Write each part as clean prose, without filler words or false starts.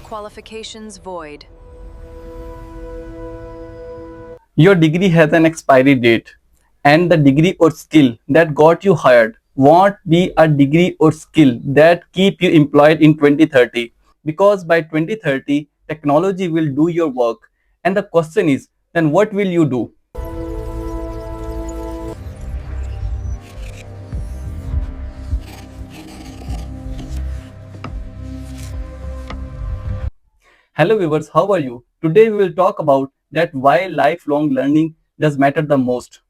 Qualifications void. Your degree has an expiry date, and the degree or skill that got you hired won't be a degree or skill that keep you employed in 2030, because by 2030 technology will do your work. And the question is, then what will you do? Hello viewers, how are you? Today we will talk about that why lifelong learning does matter the most.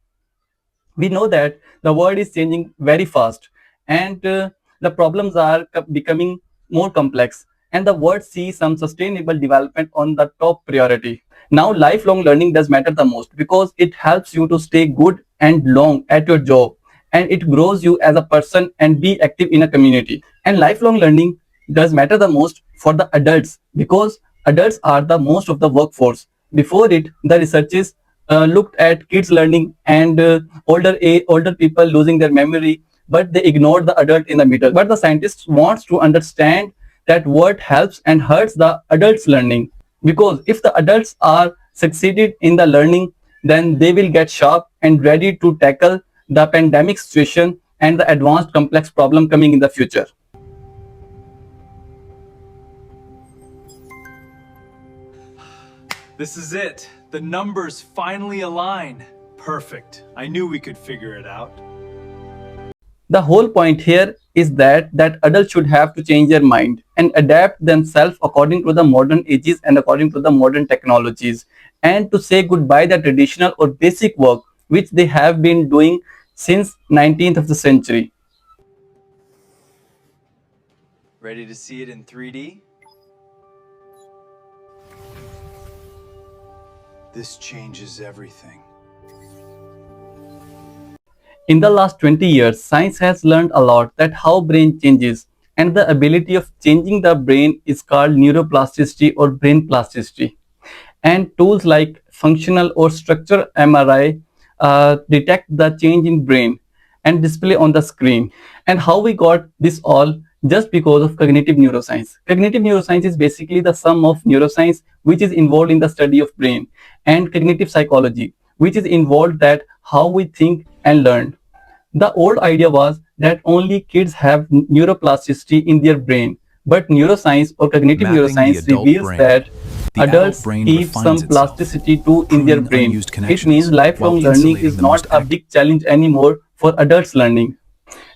We know that the world is changing very fast, and the problems are becoming more complex, and the world sees some sustainable development on the top priority. Now lifelong learning does matter the most because it helps you to stay good and long at your job, and it grows you as a person and be active in a community. And lifelong learning does matter the most for the adults because adults are the most of the workforce. Before it, the researchers looked at kids learning and older people losing their memory, but they ignored the adult in the middle. But the scientists wants to understand that what helps and hurts the adults learning, because if the adults are succeeded in the learning, then they will get sharp and ready to tackle the pandemic situation and the advanced complex problem coming in the future. This is it. The numbers finally align. Perfect. I knew we could figure it out. The whole point here is that adults should have to change their mind and adapt themselves according to the modern ages and according to the modern technologies, and to say goodbye the traditional or basic work which they have been doing since 19th of the century. Ready to see it in 3D? This changes everything. In the last 20 years, science has learned a lot that how brain changes, and the ability of changing the brain is called neuroplasticity or brain plasticity. And tools like functional or structure MRI detect the change in brain and display on the screen. And how we got this all? Just because of cognitive neuroscience. Cognitive neuroscience is basically the sum of neuroscience, which is involved in the study of brain, and cognitive psychology, which is involved that how we think and learn. The old idea was that only kids have neuroplasticity in their brain, but neuroscience or cognitive Mapping the neuroscience adult reveals brain. that The adults adult brain keep some refines itself, plasticity too in their pruning brain. unused It connections, means lifelong while learning insulating is the not most a big challenge anymore for adults learning.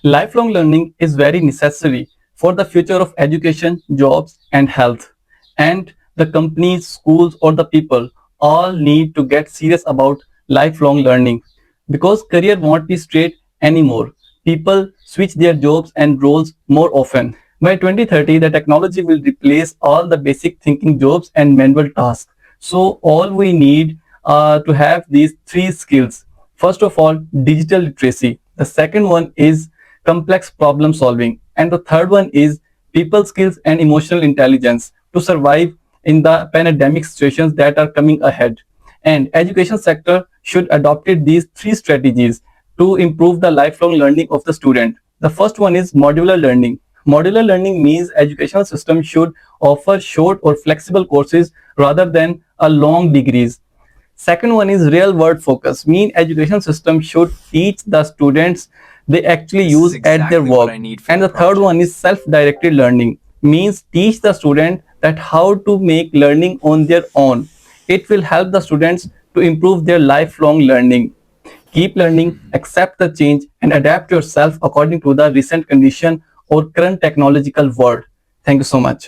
Lifelong learning is very necessary for the future of education, jobs, and health. And the companies, schools, or the people all need to get serious about lifelong learning, because career won't be straight anymore. People switch their jobs and roles more often. By 2030, the technology will replace all the basic thinking jobs and manual tasks. So all we need to have these three skills. First of all, digital literacy. The second one is complex problem solving. And the third one is people skills and emotional intelligence to survive in the pandemic situations that are coming ahead. And education sector should adopt these three strategies to improve the lifelong learning of the student. The first one is modular learning. Modular learning means educational system should offer short or flexible courses rather than a long degrees. Second one is real world focus, mean education system should teach the students they actually This is use at their exactly what work. I need for And the the third one project. is self-directed learning, means teach the student that how to make learning on their own. It will help the students to improve their lifelong learning. Keep learning, accept the change, and adapt yourself according to the recent condition or current technological world. Thank you so much.